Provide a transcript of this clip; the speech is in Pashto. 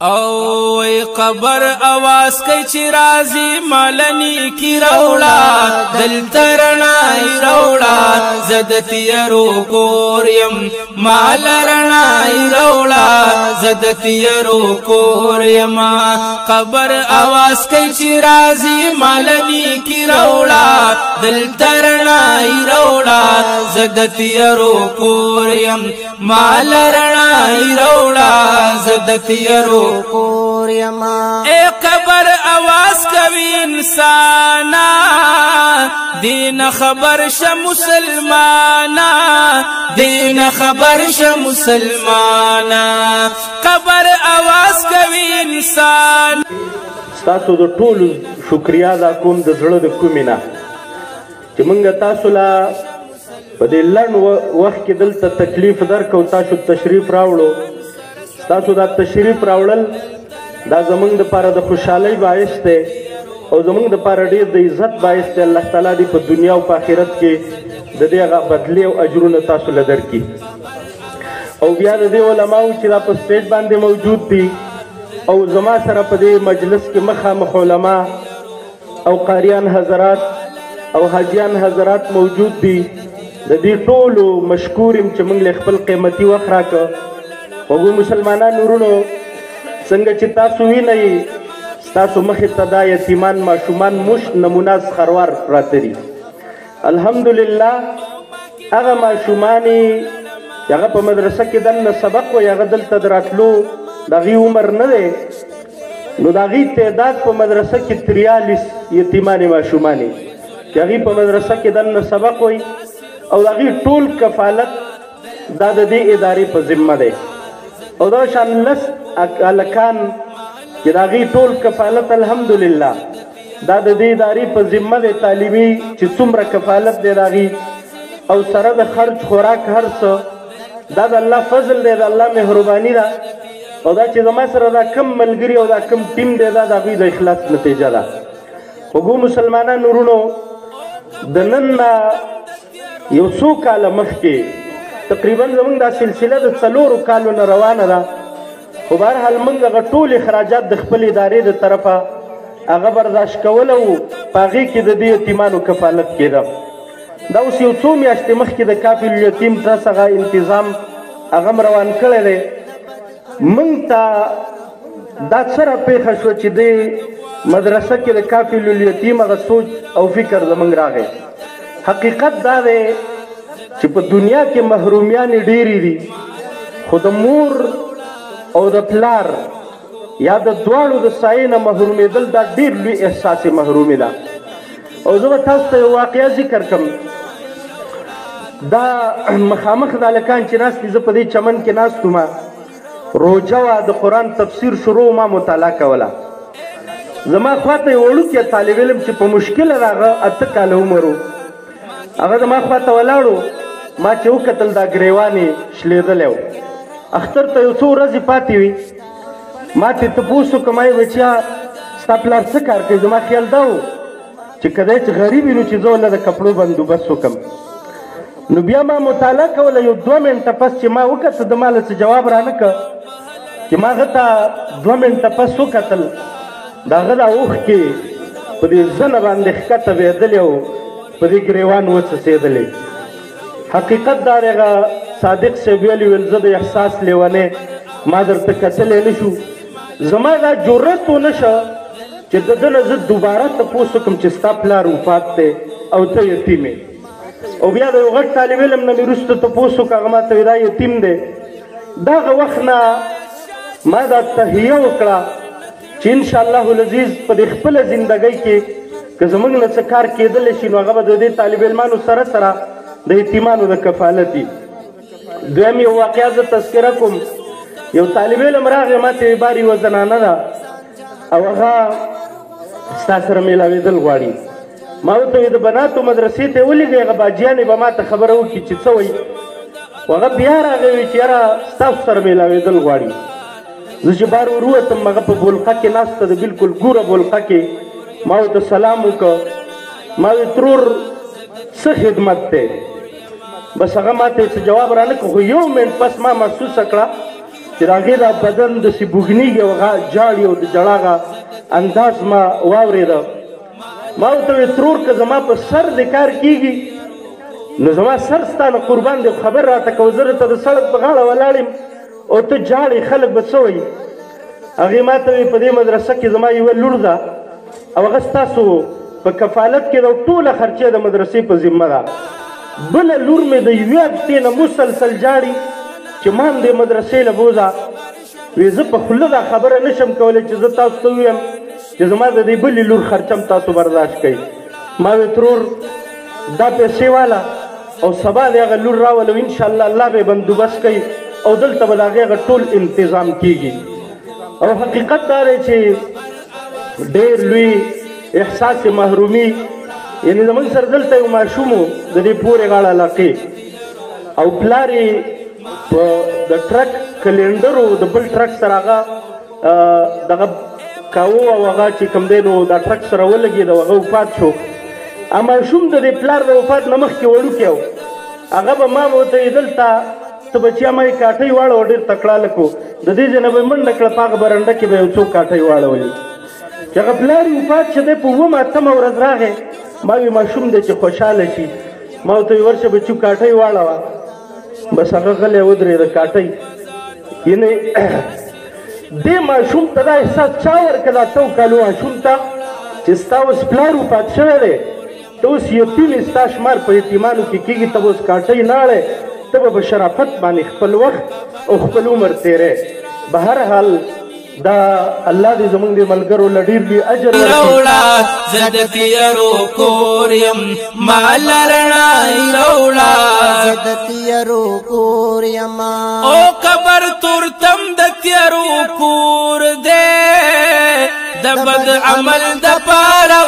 او قبر آواز کئی چی رازی مالنی کی روڑا دل ترنائی روڑا زدتی رو کوریم مال رنائی روڑا زدتی رو کوریم قبر آواز کئی چی رازی مالنی کی روڑا دل ترنائی روڑا زدتی رو کوریم مال رنائی روڑا زدتی رو اے قبر آواز کوي انسانا دین خبر ش مسلمانا دین خبر ش مسلمانا قبر آواز کوي انسان تاسو د ټولو شکریا دا کوم د زړه د کومینه چې موږ تاسو لا په دې لنډ وخت کې دلته تکلیف درکو تاسو تشریف راوړو تاسو دا تشریف راوړل دا زمونږ دپاره د خوشحالۍ باعث دی او زمونږ دپاره ډېر د عزت باعث دی الله تعالی دې په دنیا او په آخرت کې د دې هغه بدلې او اجرونه تاسو له درکړي او بیا د دې علماو چې دا په سټیج باندې موجود دي او زما سره په دې مجلس کې مخامخ علما او قاریان حضرات او حاجیان حضرات موجود دي د دې ټولو مشکور یم چې موږ له خپل قیمتي وخت راکړه وګو مسلمانانو ورونو څنګه چې تاسو وینئ ستاسو مخې ته دا یتیمان ماشومان مشت نمونه خروار پراته دي الحمدلله هغه ماشومانې چې هغه په مدرسه کې دننه سبق وایي هغه دلته د راتلو د هغې عمر نه دی نو د هغې تعداد په مدرسه کې 43 یتیمانې ماشومانې چې هغې په مدرسه کې دننه سبق وایي او د هغې ټول کفالت دا د دې ادارې په ذمه دی او دا شان لس هلکان چې د هغې ټول کفالت الحمدلله دا د دې ادارې په ذمه دی تعلیمي چې څومره کفالت دی د هغې او سره د خرج خوراک هر څه دا د الله فضل دی د الله مهرباني ده او دا چې زما سره دا کم ملګري او دا کم ټیم دی دا د هغوی د اخلاص نتیجه ده خو مسلمانانو ورونو د نن نه یو څو کاله مخکې تقریبا زمونږ دا سلسله د 4 کالو نه روانه ده خو بهرحال موږ هغه ټول اخراجات د خپل ادارې د طرفه هغه برداشت کوله او په هغې کې د دې یتیمانو کفالت کېده دا اوس یو څو میاشتې مخکې د کافل الیتیم ټرسټ هغه انتظام هغه م روان کړی دی موږ ته دا څه راپېښه شوه چې دې مدرسه کې د کافل الیتیم هغه سوچ او فکر زموږ راغی حقیقت دا دی چې په دنیا کې محرومیانې ډېرې دي خو د مور او د پلار یا د دواړو د سایې نه محرومېدل دا ډېر لوی احساس محرومي ده او زه به تاسو ته یو واقعه ذکر کړم دا مخامخ د هلکان چې ناست دي زه په دې چمن کې ناست وم روژه وه د قرآن تفسیر شروع ما مطالعه کوله زما خواته یو وړوکی طالب علم چې په مشکله راغه 8 کاله عمر و هغه زما خواته ولاړو ما چې وکتل دا ګریوانې شلېدلی و اختر ته یو څو ورځې پاتې وي ما ترې تپوس وکړم ما یې بچیا ستا پلار څه کار کوي زما خیال دا و چې که دی چې غریب وي نو چې زه له د کپړو بندوبست وکړم نو بیا ما مطالعه کوله یو 2 منټه پس چې ما وکتل د ما له څه جواب رانه کړ چې ما هغه ته 2 منټه پس وکتل د هغه دا اوښکې په دې زنه باندې ښکته بهېدلې او په دې ګریوان وڅڅېدلې حقیقت دا هغه صادق صاحب ویلي ویل زه د احساس لیونی ما درته کتلی نه شو زما دا جرت ونه شه چې د ده نه زه دوباره تپوس وکړم چې ستا پلار وفات دی او ته یتیم او بیا د یو غټ طالب علم نه مې وروسته تپوس وکړه هغه ما ته دا یتیم دی دغه وخت نه ما دا تهیه وکړه چې انشاءالله العزیز په دې خپله زندګۍ کې که زموږ نه څه کار کېدلی شي نو هغه به د دې طالب علمانو سره سره د یتیمانو د کفالت وي دویم یو واقعه زه تذکره کوم یو طالب علم راغی ما ته بار یوه زنانه ده او هغه ستا سره میلاوېدل غواړي ما ورته وایي د بناتو مدرسې ته یې ولیږئ هغه باجیانې به ما ته خبره وکړي چې څه وایي هغه بیا راغی وایي چې یاره ستاسو سره میلاوېدل غواړي زه چې بار ور ووتم هغه په بولقه کې ناسته ده بلکل ګوره بولقه کې ما ورته سلام وکړه ما وی ترور څه خدمت دی بس هغه ما ته څه جواب رانه کړ خو 1 منټ پس ما محسوسه کړه چې د هغې دا بدن داسې بوږنېږي او هغه جاړي او د ژړا هغه انداز ما واورېده. ما ورته وویل ترور که زما په سر د کار کېږي نو زما سر ستا نه قربان دی، خبر راته کوه، زه درته د سړک په غاړه ولاړ یم او ته جاړې، خلک به څه وایي؟ هغې ما ته وویل په دې مدرسه کې زما یوه لور ده او هغه ستاسو په کفالت کې ده او ټوله خرچه د مدرسې په ذمه ده. بله لور مې د یوې هفتې نه مسلسل جاړي چې ما هم دې مدرسې له بوځه. وی زه په خوله دا خبره نشم کولی چې زه تاسو ته ووایم چې زما د دې بلې لور خرچم تاسو برداشت کوئ. ما وی ترور دا پیسې واله او سبا د هغه لور راولو، انشاءالله الله به بندوبست کوي او دلته به د هغې هغه ټول انتظام کېږي. او حقیقت دا دی چې ډېر لوی احساس محرومي، یعنې زموږ سره دلته یو ماشوم و د دې پورې غاړه علاقې او پلار یې په د ټرک کلینډر و د بل ټرک سره هغه دغه کاوه او هغه چې کوم دی نو دا ټرک سره ولګېد او هغه وفات شو. ماشوم د دې پلار د وفات نه مخکې وړوکی و، هغه به ما ورته ویل دلته ته بچیا ما یې کاټۍ واړوه، ډېر تکړه لک و، د دې ځای نه به یې منډه کړه په هغه برنډه کې به یو څو کاټۍ واړولې. چې هغه پلار یې وفات چې دی په اوومه اتمه ورځ راغی، ما وی ماشوم دی چې خوشحاله شي. ما ورته ویل ورشه بچو کاټۍ واړوه. بس هغه غلی ودرېده کاټۍ. یعنې دې ماشوم ته دا احساس چا ورکړه دا 2 کالو ماشوم ته چې ستا اوس پلار وفات شوی دی، ته اوس یتیم یې، ستا شمار په یتیمانو کې کېږي، ته به اوس کاټۍ نه اړې، ته به په شرافت باندې خپل وخت او خپل عمر تېری. به هر حال دا الله دې زموږ د ملګرو له ډېر لوی اجر ورکړي. زه د تیارو کور یم ما لرنا روړه، زه د تیارو کور یم او قبر تورتم د تیارو کور دی، د بد عمل د پاره